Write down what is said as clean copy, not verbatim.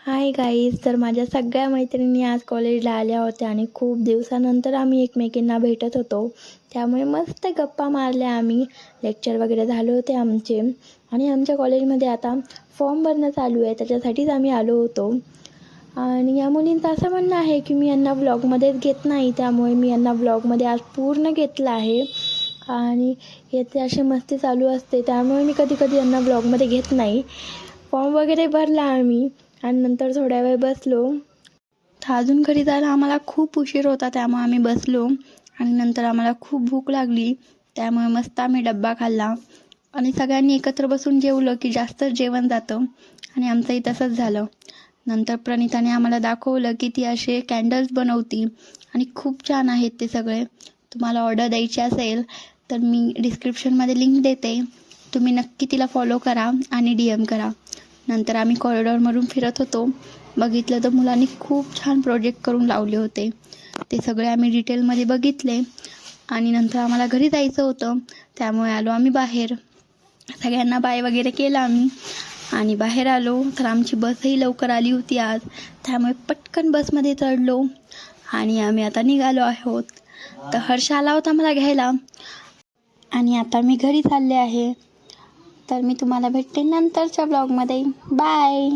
Hi guys, तर माझ्या सगळ्या मैत्रिणी आज कॉलेजला आल्या होत्या आणि खूप दिवसानंतर आम्ही एकमेकींना भेटत होतो. त्यामुळे मस्त गप्पा मारल्या आम्ही. लेक्चर वगैरे झाले होते आमचे आणि आमच्या कॉलेजमध्ये आता फॉर्म भरणं चालू आहे, त्याच्यासाठीच आम्ही आलो होतो. आणि या मुलींचं असं म्हणणं आहे की मी यांना व्लॉगमध्येच घेत नाही, त्यामुळे मी यांना व्लॉगमध्ये आज पूर्ण घेतलं आहे. आणि याचे अशी मस्ती चालू असते, त्यामुळे मी कधी कधी यांना व्लॉगमध्ये घेत नाही. फॉर्म वगैरे भरला आम्ही आणि नंतर थोड्या वेळ बसलो. तर अजून घरी जायला आम्हाला खूप उशीर होता, त्यामुळे आम्ही बसलो आणि नंतर आम्हाला खूप भूक लागली, त्यामुळे मस्त आम्ही डब्बा खाल्ला आणि सगळ्यांनी एकत्र बसून जेवलं की जास्त जेवण जातं आणि आमचंही तसंच झालं. नंतर प्रणिताने आम्हाला दाखवलं की ती असे कॅन्डल्स बनवती आणि खूप छान आहेत ते सगळे. तुम्हाला ऑर्डर द्यायची असेल तर मी डिस्क्रिप्शनमध्ये लिंक देते, तुम्ही नक्की तिला फॉलो करा आणि DM करा. नंतर आम्ही कॉरिडॉरमधून फिरत होतो, बघितलं तर मुलांनी खूप छान प्रोजेक्ट करून लावले होते. ते सगळे आम्ही डिटेलमध्ये बघितले आणि नंतर आम्हाला घरी जायचं होतं, त्यामुळे आलो आम्ही बाहेर. सगळ्यांना बाय वगैरे केलं आम्ही आणि बाहेर आलो. तर आमची बसही लवकर आली होती आज, त्यामुळे पटकन बसमध्ये चढलो आणि आम्ही आता निघालो आहोत. तर हर्ष आला होता मला घ्यायला आणि आता मी घरी चालले आहे. तर मी तुम्हाला भेटते नंतरच्या ब्लॉगमध्ये. बाय.